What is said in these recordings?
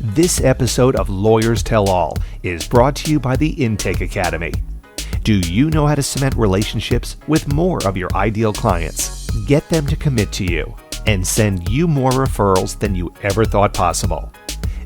This episode of Lawyers Tell All is brought to you by the Intake Academy. Do you know how to cement relationships with more of your ideal clients, get them to commit to you, and send you more referrals than you ever thought possible?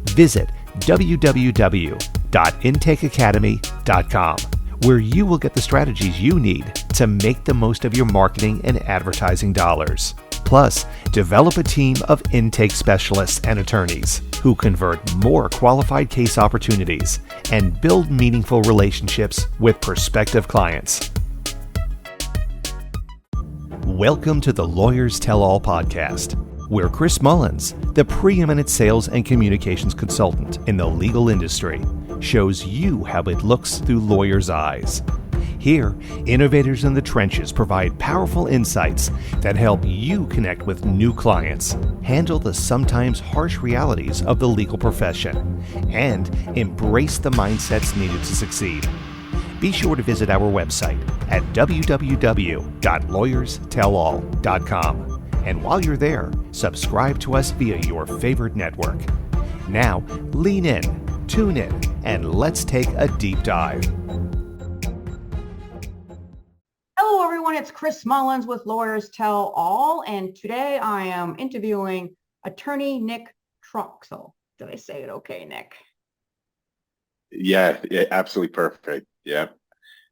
Visit www.intakeacademy.com, where you will get the strategies you need to make the most of your marketing and advertising dollars. Plus, develop a team of intake specialists and attorneys who convert more qualified case opportunities and build meaningful relationships with prospective clients. Welcome to the Lawyers Tell All podcast, where Chris Mullins, the preeminent sales and communications consultant in the legal industry, shows you how it looks through lawyers' eyes. Here, innovators in the trenches provide powerful insights that help you connect with new clients, handle the sometimes harsh realities of the legal profession, and embrace the mindsets needed to succeed. Be sure to visit our website at www.lawyerstellall.com. And while you're there, subscribe to us via your favorite network. Now, lean in, tune in, and let's take a deep dive. Hello, everyone. It's Chris Mullins with Lawyers Tell All, and today I am interviewing attorney Nick Troxel. Did I say it okay, Nick? Yeah, absolutely perfect. Yeah.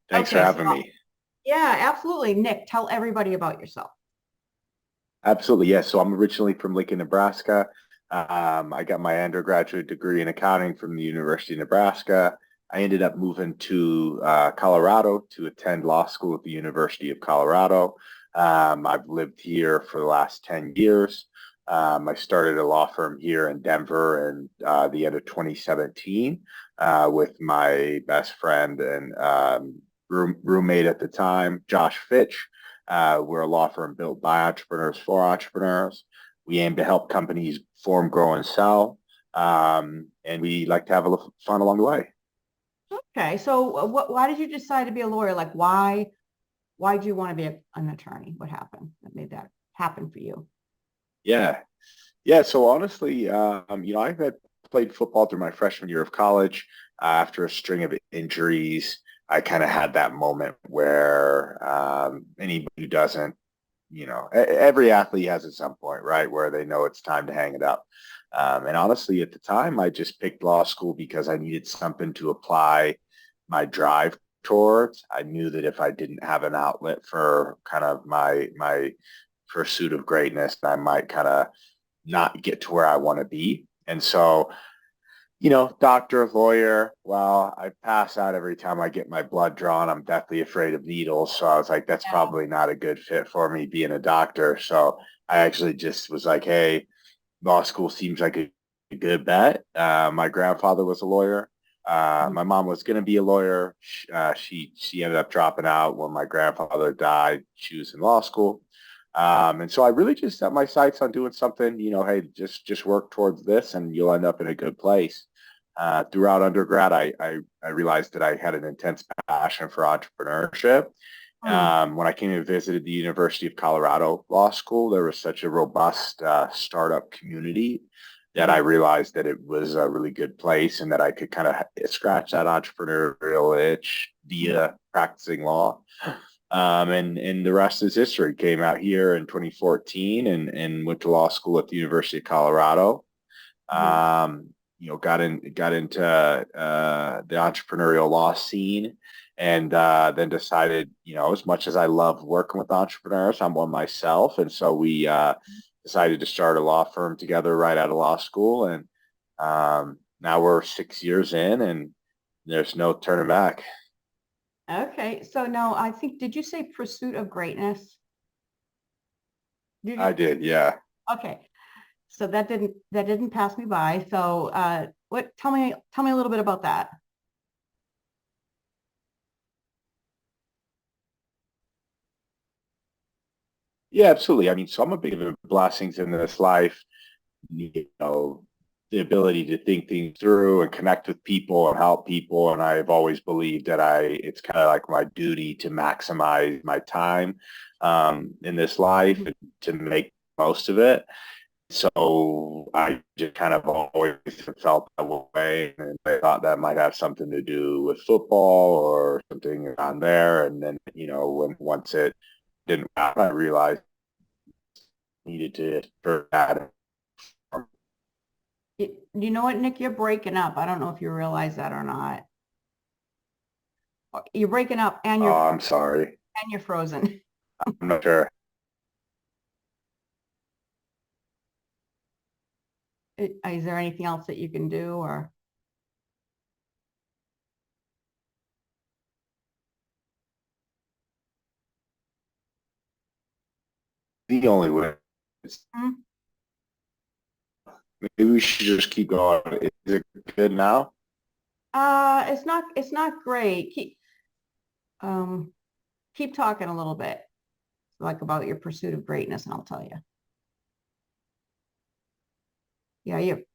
Thanks for having me. Yeah, absolutely. Nick, tell everybody about yourself. Absolutely. Yeah. So I'm originally from Lincoln, Nebraska. I got my undergraduate degree in accounting from the University of Nebraska. I ended up moving to Colorado to attend law school at the University of Colorado. I've lived here for the last 10 years. I started a law firm here in Denver in the end of 2017 with my best friend and roommate at the time, Josh Fitch. We're a law firm built by entrepreneurs for entrepreneurs. We aim to help companies form, grow, and sell. And we like to have a little fun along the way. Okay, so why did you decide to be a lawyer? Like, why do you want to be an attorney? What happened that made that happen for you? Yeah. So honestly, I had played football through my freshman year of college. After a string of injuries, I kind of had that moment where anybody who doesn't, every athlete has at some point, right, where they know it's time to hang it up. And honestly, at the time, I just picked law school because I needed something to apply my drive towards. I knew that if I didn't have an outlet for kind of my pursuit of greatness, I might kind of not get to where I want to be. And so, doctor, lawyer, well, I pass out every time I get my blood drawn. I'm deathly afraid of needles. So I was like, that's probably not a good fit for me being a doctor. So I actually just was like, hey, law school seems like a good bet. My grandfather was a lawyer. My mom was going to be a lawyer. She ended up dropping out when my grandfather died. She was in law school. And so I really just set my sights on doing something, hey, just work towards this and you'll end up in a good place. Throughout undergrad, I realized that I had an intense passion for entrepreneurship. When I came and visited the University of Colorado Law School, there was such a robust startup community that I realized that it was a really good place and that I could kind of scratch that entrepreneurial itch via practicing law. And the rest is history. Came out here in 2014 and went to law school at the University of Colorado. Got into the entrepreneurial law scene. And then decided, as much as I love working with entrepreneurs, I'm one myself. And so we decided to start a law firm together right out of law school. And now we're 6 years in and there's no turning back. Okay. So now did you say pursuit of greatness? I did. Yeah. Okay. So that didn't pass me by. So tell me a little bit about that. Yeah, absolutely. I mean, so I'm a big of a blessings in this life, the ability to think things through and connect with people and help people. And I've always believed that it's kind of like my duty to maximize my time in this life and to make most of it. So I just kind of always felt that way, and I thought that might have something to do with football or something on there. And then, when once it didn't happen, I realized I needed to for that. You know what, Nick? You're breaking up. I don't know if you realize that or not. You're breaking up and Oh, I'm sorry. you're frozen. I'm not sure. Is there anything else that you can do or? The only way is Hmm? maybe we should just keep going. Is it good now? It's not great. Um, keep talking a little bit, like about your pursuit of greatness, and I'll tell you. Yeah, you.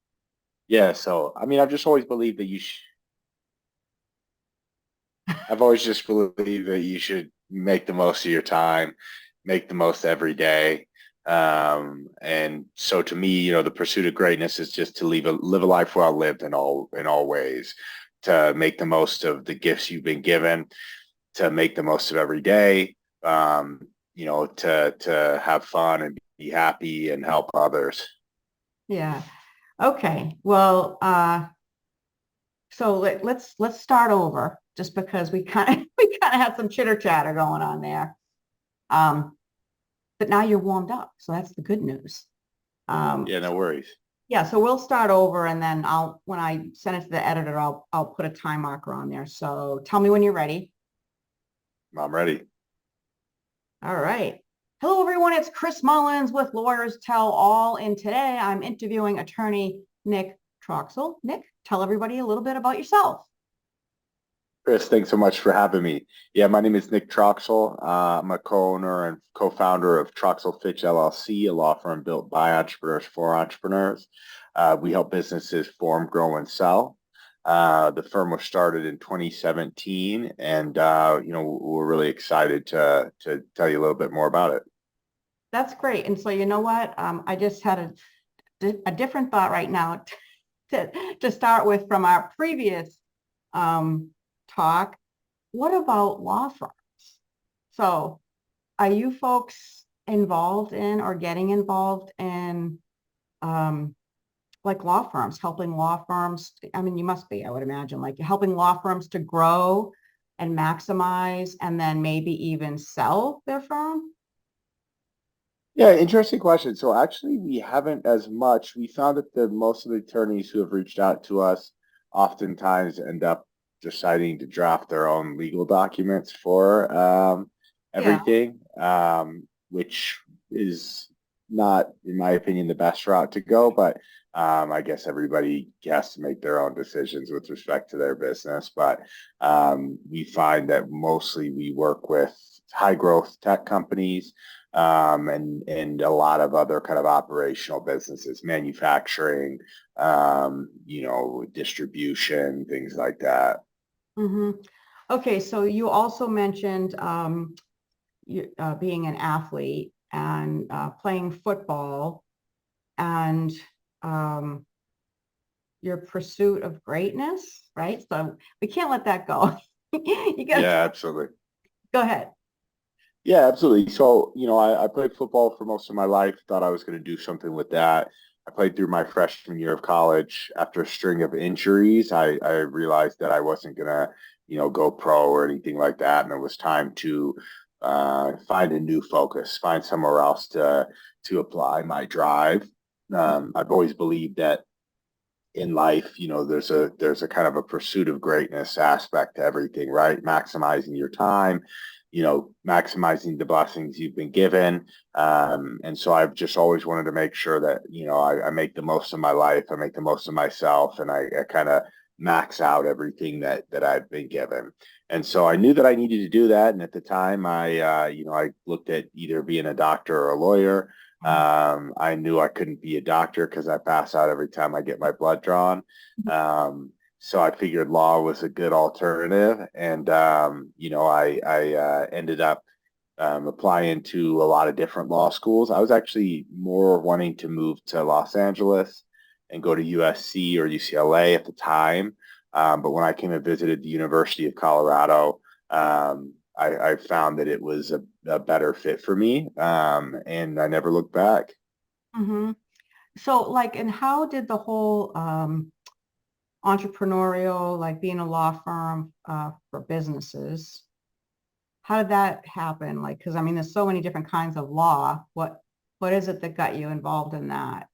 Yeah. So, I mean, I've just always believed that I've always just believed that you should make the most of your time, make the most every day. And so to me, the pursuit of greatness is just to live a life well lived in all ways, to make the most of the gifts you've been given, to make the most of every day, to have fun and be happy and help others. Yeah. Okay. Well, so let's start over just because we kind of we kind of had some chitter chatter going on there. Um, but now you're warmed up, so that's the good news. Yeah, no worries. Yeah, so we'll start over and then when I send it to the editor, I'll put a time marker on there. So tell me when you're ready. I'm ready. All right. Hello, everyone. It's Chris Mullins with Lawyers Tell All. And today I'm interviewing attorney Nick Troxel. Nick, tell everybody a little bit about yourself. Chris, thanks so much for having me. Yeah, my name is Nick Troxel. I'm a co-owner and co-founder of Troxel Fitch LLC, a law firm built by entrepreneurs for entrepreneurs. We help businesses form, grow, and sell. The firm was started in 2017, and we're really excited to tell you a little bit more about it. That's great. And so you know what? I just had a different thought right now to start with from our previous talk. What about law firms? So are you folks involved in or getting involved in like law firms, helping law firms? I mean, you must be, I would imagine, like helping law firms to grow and maximize and then maybe even sell their firm? Yeah, interesting question. So actually, we haven't as much. We found that most of the attorneys who have reached out to us oftentimes end up deciding to draft their own legal documents for Yeah. everything, which is not, in my opinion, the best route to go. But I guess everybody has to make their own decisions with respect to their business. But we find that mostly we work with high growth tech companies, and a lot of other kind of operational businesses, manufacturing, distribution, things like that. Mm-hmm. Okay, so you also mentioned being an athlete and playing football and um, your pursuit of greatness, right? So we can't let that go. You got to Yeah, absolutely. go ahead. Yeah, absolutely. So, I played football for most of my life, thought I was going to do something with that. I played through my freshman year of college. After a string of injuries, I realized that I wasn't going to, go pro or anything like that. And it was time to find a new focus, find somewhere else to apply my drive. I've always believed that in life, there's a kind of a pursuit of greatness aspect to everything, right? Maximizing your time, maximizing the blessings you've been given. And so I've just always wanted to make sure that, I make the most of my life, I make the most of myself, and I kind of max out everything that I've been given. And so I knew that I needed to do that. And at the time I looked at either being a doctor or a lawyer. I knew I couldn't be a doctor because I pass out every time I get my blood drawn. So I figured law was a good alternative, and I ended up applying to a lot of different law schools. I was actually more wanting to move to Los Angeles and go to USC or UCLA at the time. But when I came and visited the University of Colorado, I found that it was a better fit for me, and I never looked back. Hmm. So like, and how did the whole entrepreneurial, like being a law firm for businesses, how did that happen? Like, because I mean, there's so many different kinds of law. What is it that got you involved in that?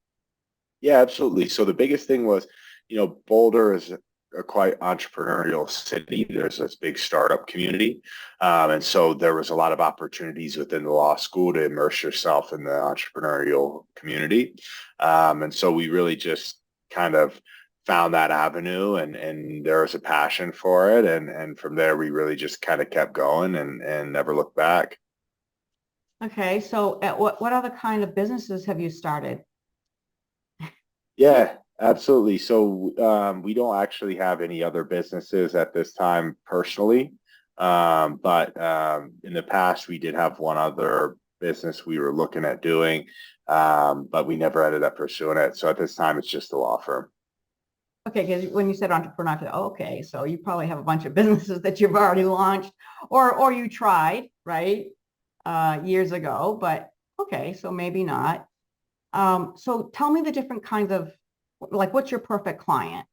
Yeah, absolutely. So the biggest thing was, Boulder is a quite entrepreneurial city. There's this big startup community. And so there was a lot of opportunities within the law school to immerse yourself in the entrepreneurial community. And so we really just kind of found that avenue, and there was a passion for it. And from there, we really just kind of kept going and never looked back. Okay, so at what other kind of businesses have you started? Yeah, absolutely. So we don't actually have any other businesses at this time personally. But in the past, we did have one other business we were looking at doing, but we never ended up pursuing it. So at this time, it's just a law firm. Okay, because when you said entrepreneur, I thought, oh, okay, so you probably have a bunch of businesses that you've already launched or you tried, right? Years ago, but okay, so maybe not. So tell me the different kinds of, like, what's your perfect client?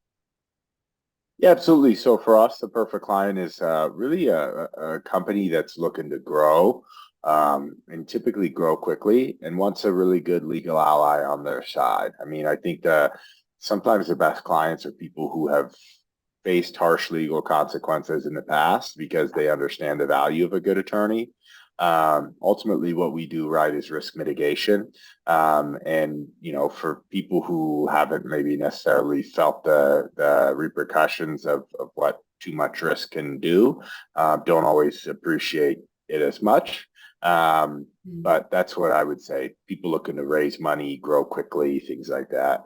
Yeah, absolutely. So for us, the perfect client is really a company that's looking to grow, and typically grow quickly and wants a really good legal ally on their side. I mean, I think sometimes the best clients are people who have faced harsh legal consequences in the past because they understand the value of a good attorney. Ultimately, what we do right is risk mitigation. And, for people who haven't maybe necessarily felt the repercussions of what too much risk can do, don't always appreciate it as much. Mm. But that's what I would say. People looking to raise money, grow quickly, things like that.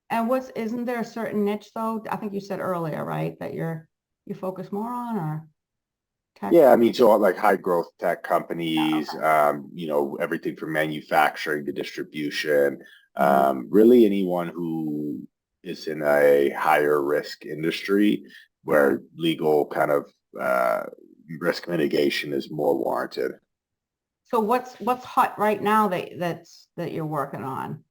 And isn't there a certain niche though? I think you said earlier, right, that you focus more on or tech? Yeah, I mean, so like high growth tech Yeah, companies, okay. everything from manufacturing to distribution, Mhm. really anyone who is in a higher risk industry Okay. where legal kind of uh, risk mitigation is more warranted. So what's hot right now that you're working on?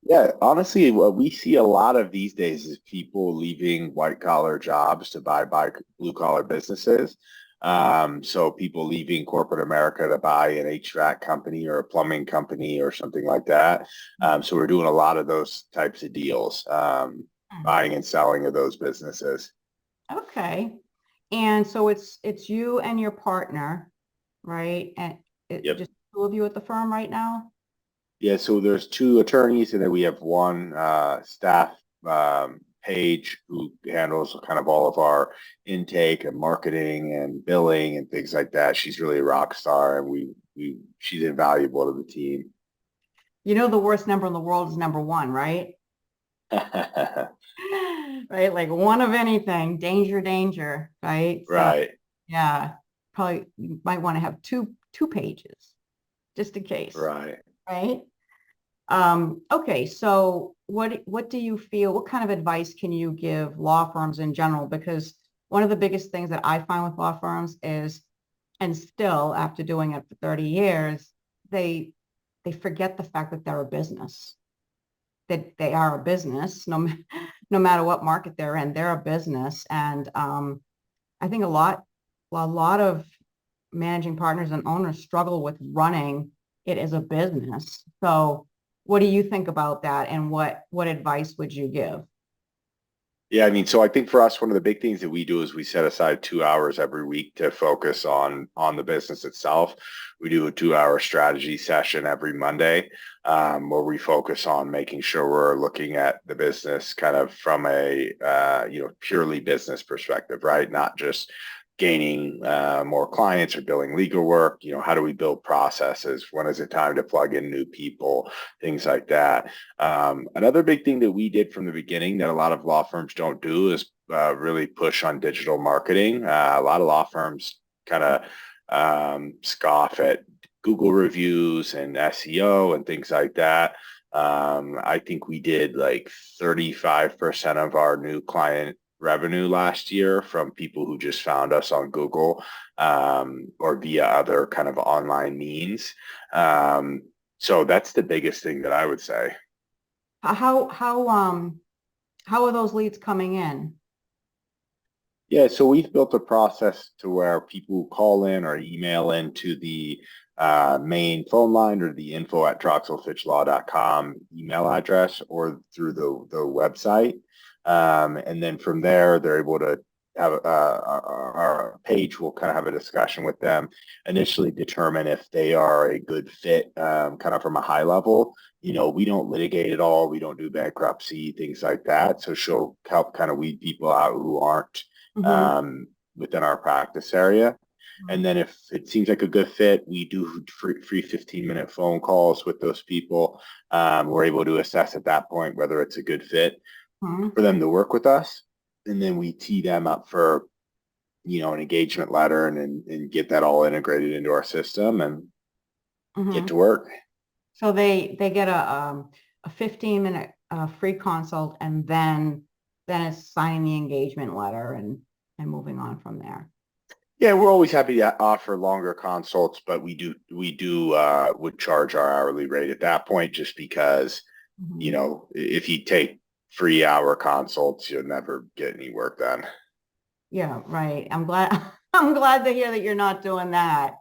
Yeah, honestly, what we see a lot of these days is people leaving white collar jobs to buy blue collar businesses. So people leaving corporate America to buy an HVAC company or a plumbing company or something like that. So we're doing a lot of those types of deals, Hmm. buying and selling of those businesses. Okay. And so it's you and your partner, right? And Yep. just two of you at the firm right now? Yeah, so there's two attorneys, and then we have one staff page who handles kind of all of our intake and marketing and billing and things like that. She's really a rock star, and she's invaluable to the team. You know the worst number in the world is number one, right? Right? Like one of anything, danger, danger, right? So Right, yeah, probably you might want to have two pages just in case, right. right? Okay, so what do you feel, what kind of advice can you give law firms in general? Because one of the biggest things that I find with law firms is, and still after doing it for 30 years, they they forget the fact that they're a business, that they are a business, no matter what market they're in, they're a business. And I think a lot of managing partners and owners struggle with running it as a business. So what do you think about that? And what advice would you give? Yeah, I mean, so I think for us, one of the big things that we do is we set aside 2 hours every week to focus on the business itself. We do a 2 hour strategy session every Monday, where we focus on making sure we're looking at the business kind of from a purely business perspective, right? Not just gaining more clients or billing legal work. How do we build processes? When is it time to plug in new people? Things like that. Another big thing that we did from the beginning that a lot of law firms don't do is really push on digital marketing. A lot of law firms kind of scoff at Google reviews and SEO and things like that. I think we did like 35% of our new client revenue last year from people who just found us on Google, or via other kind of online means. So that's the biggest thing that I would say. How are those leads coming in? Yeah, so we've built a process to where people call in or email into the main phone line or the info@troxelfitchlaw.com email address, or through the website. And then from there, they're able to have our page will kind of have a discussion with them, initially determine if they are a good fit, kind of from a high level. We don't litigate at all. We don't do bankruptcy, things like that. So she'll help kind of weed people out who aren't within our practice area. And then if it seems like a good fit, we do free 15-minute phone calls with those people. We're able to assess at that point whether it's a good fit for them to work with us. And then we tee them up for, an engagement letter, and get that all integrated into our system and get to work. So they get a 15-minute free consult, and then it's signing the engagement letter and moving on from there. Yeah, we're always happy to offer longer consults, but we would charge our hourly rate at that point, just because, if you take 3-hour consults, you'll never get any work done. Yeah, right. I'm glad to hear that you're not doing that.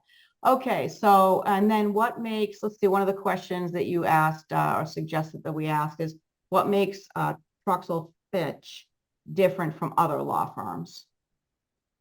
Okay, so, and then let's see, one of the questions that you asked or suggested that we ask is, what makes Troxel Fitch different from other law firms?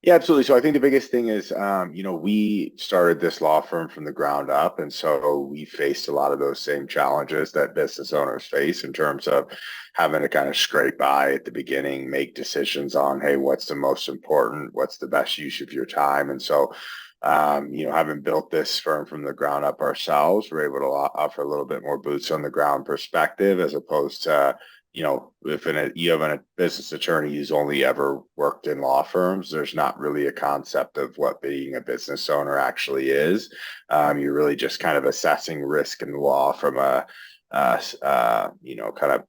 Yeah, absolutely. So I think the biggest thing is, we started this law firm from the ground up. And so we faced a lot of those same challenges that business owners face, in terms of having to kind of scrape by at the beginning, make decisions on, hey, what's the most important? What's the best use of your time? And so, having built this firm from the ground up ourselves, we're able to offer a little bit more boots on the ground perspective, as opposed to, if you have a business attorney who's only ever worked in law firms, there's not really a concept of what being a business owner actually is. You're really just kind of assessing risk in law from a kind of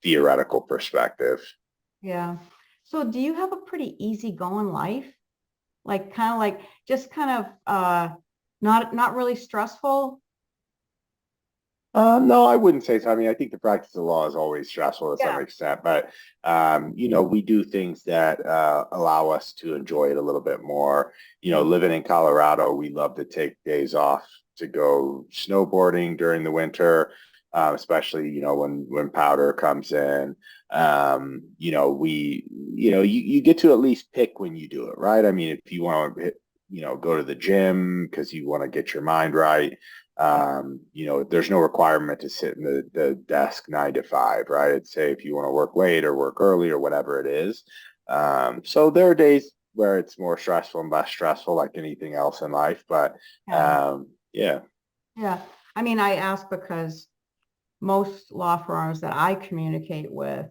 theoretical perspective. Yeah. So do you have a pretty easygoing life? Like kind of like just kind of not really stressful? No, I wouldn't say so. I mean, I think the practice of law is always stressful to some extent, but we do things that allow us to enjoy it a little bit more. Living in Colorado, we love to take days off to go snowboarding during the winter, especially when powder comes in. You get to at least pick when you do it, right? I mean, if you want to go to the gym because you want to get your mind right. There's no requirement to sit in the desk 9 to 5, right? It's, say, if you want to work late or work early or whatever it is. So there are days where it's more stressful and less stressful, like anything else in life. But yeah. Yeah. I mean, I ask because most law firms that I communicate with,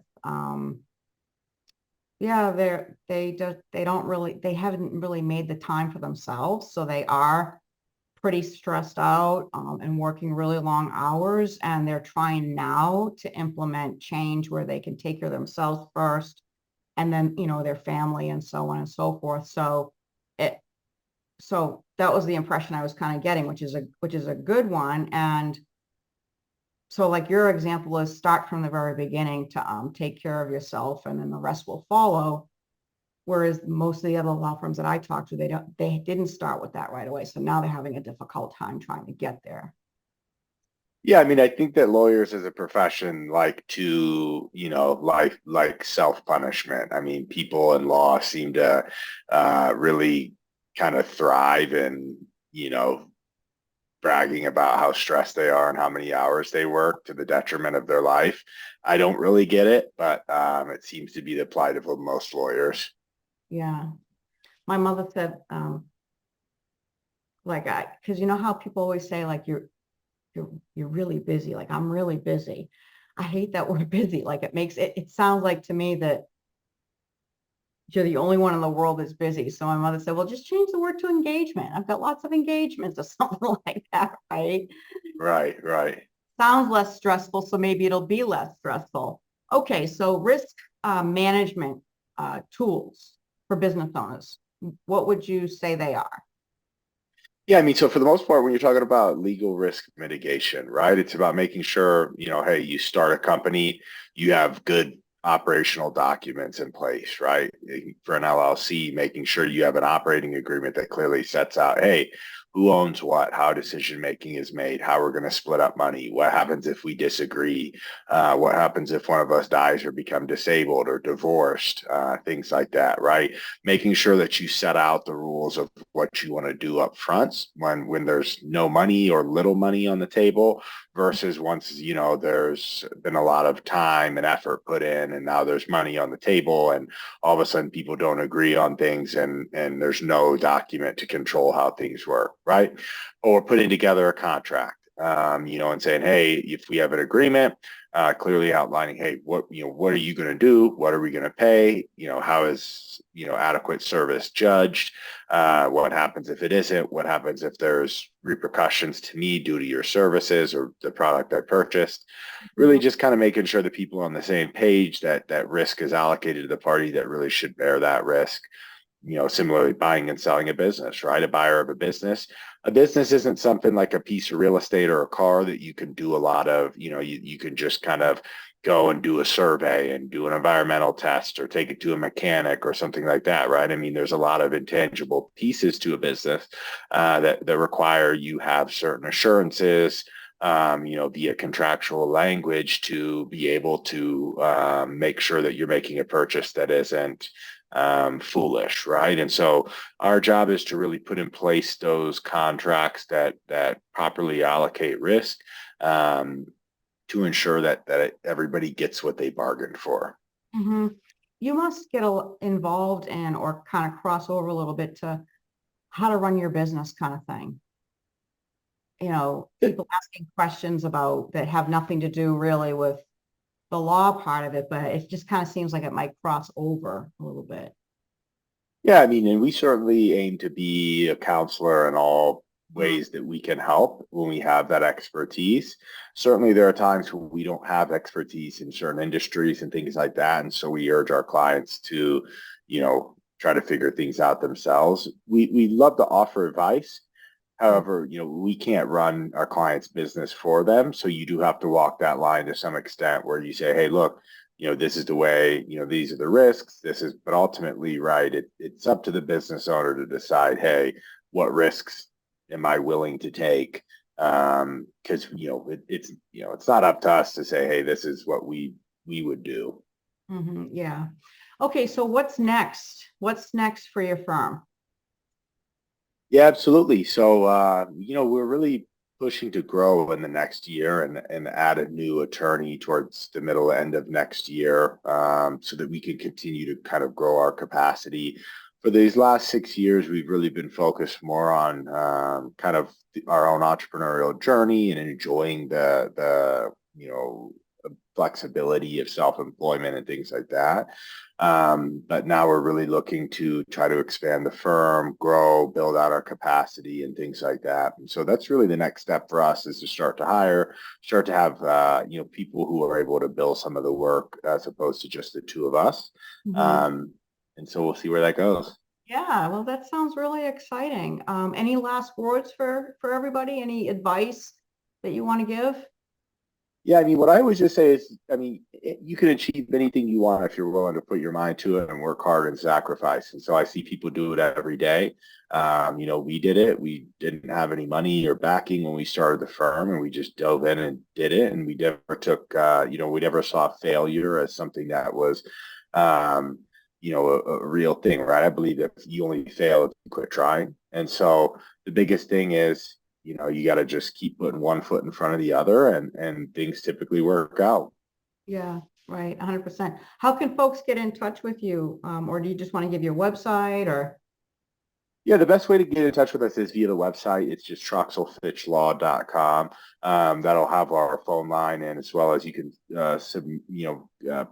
they haven't really made the time for themselves. So they are pretty stressed out and working really long hours, and they're trying now to implement change where they can take care of themselves first, and then their family, and so on and so forth. So that was the impression I was kind of getting, which is a good one. And so, like, your example is start from the very beginning to take care of yourself, and then the rest will follow. Whereas most of the other law firms that I talked to, they didn't start with that right away. So now they're having a difficult time trying to get there. Yeah, I mean, I think that lawyers as a profession like to, like self-punishment. I mean, people in law seem to really kind of thrive in, bragging about how stressed they are and how many hours they work to the detriment of their life. I don't really get it, but it seems to be the plight of most lawyers. Yeah. My mother said, because you know how people always say, like, you're really busy. Like, I'm really busy. I hate that word busy. Like, it sounds like to me that you're the only one in the world that's busy. So my mother said, well, just change the word to engagement. I've got lots of engagements or something like that, right? Right, right. Sounds less stressful, so maybe it'll be less stressful. Okay, so risk management tools for business owners. What would you say they are? Yeah, I mean, so for the most part, when you're talking about legal risk mitigation, right, it's about making sure, hey, you start a company, you have good operational documents in place, right? For an LLC, making sure you have an operating agreement that clearly sets out, hey, who owns what, how decision making is made, how we're going to split up money, what happens if we disagree, what happens if one of us dies or become disabled or divorced, things like that, right? Making sure that you set out the rules of what you want to do up front when there's no money or little money on the table versus once there's been a lot of time and effort put in and now there's money on the table and all of a sudden people don't agree on things and there's no document to control how things work, right? Or putting together a contract, and saying, hey, if we have an agreement, clearly outlining, hey, what are you going to do? What are we going to pay? How is, adequate service judged? What happens if it isn't? What happens if there's repercussions to me due to your services or the product I purchased? Really just kind of making sure that people are on the same page, that risk is allocated to the party that really should bear that risk. Similarly, buying and selling a business, right? A buyer of a business isn't something like a piece of real estate or a car that you can do a lot of, you can just kind of go and do a survey and do an environmental test or take it to a mechanic or something like that, right? I mean, there's a lot of intangible pieces to a business that require you have certain assurances, via contractual language to be able to make sure that you're making a purchase that isn't foolish, right? And so our job is to really put in place those contracts that properly allocate risk to ensure that everybody gets what they bargained for. Mm-hmm. You must get involved in or kind of cross over a little bit to how to run your business kind of thing. People asking questions about that have nothing to do really with the law part of it, but it just kind of seems like it might cross over a little bit. Yeah, I mean, and we certainly aim to be a counselor in all Mhm. ways that we can help when we have that expertise. Certainly, there are times when we don't have expertise in certain industries and things like that. And so we urge our clients to, try to figure things out themselves. We love to offer advice. However, we can't run our client's business for them. So you do have to walk that line to some extent where you say, hey, look, this is the way, these are the risks. But ultimately, right, it's up to the business owner to decide, hey, what risks am I willing to take? Because, it's not up to us to say, hey, this is what we would do. Mm-hmm. Yeah. Okay. So what's next? What's next for your firm? Yeah, absolutely. So, we're really pushing to grow in the next year and add a new attorney towards the middle end of next year, so that we can continue to kind of grow our capacity. For these last 6 years, we've really been focused more on kind of our own entrepreneurial journey and enjoying the flexibility of self-employment and things like that. But now we're really looking to try to expand the firm, grow, build out our capacity and things like that. And so that's really the next step for us is to start to hire, start to have, people who are able to bill some of the work as opposed to just the two of us. Mhm. And so we'll see where that goes. Yeah, well, that sounds really exciting. Any last words for everybody? Any advice that you want to give? Yeah, I mean, what I always just say is, I mean, you can achieve anything you want if you're willing to put your mind to it and work hard and sacrifice. And so I see people do it every day. We did it. We didn't have any money or backing when we started the firm, and we just dove in and did it. And we never took, we never saw failure as something that was, a real thing, right? I believe that you only fail if you quit trying. And so the biggest thing is, you got to just keep putting one foot in front of the other and things typically work out. Yeah, right. 100%. How can folks get in touch with you? Or do you just want to give your website or? Yeah, the best way to get in touch with us is via the website. It's just troxelfitchlaw.com. That'll have our phone line, and as well as you can,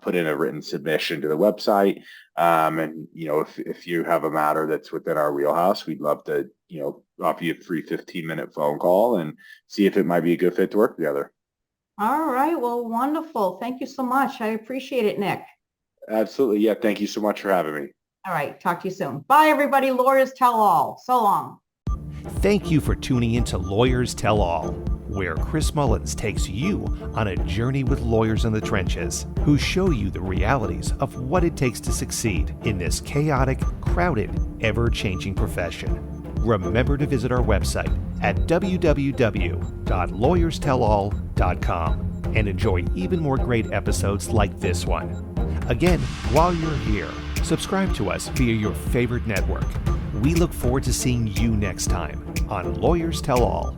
put in a written submission to the website. And if you have a matter that's within our wheelhouse, we'd love to, offer you a free 15-minute phone call and see if it might be a good fit to work together. All right. Well, wonderful. Thank you so much. I appreciate it, Nick. Absolutely. Yeah. Thank you so much for having me. All right. Talk to you soon. Bye, everybody. Lawyers Tell All. So long. Thank you for tuning in to Lawyers Tell All, where Chris Mullins takes you on a journey with lawyers in the trenches who show you the realities of what it takes to succeed in this chaotic, crowded, ever-changing profession. Remember to visit our website at www.lawyerstellall.com and enjoy even more great episodes like this one. Again, while you're here, subscribe to us via your favorite network. We look forward to seeing you next time on Lawyers Tell All.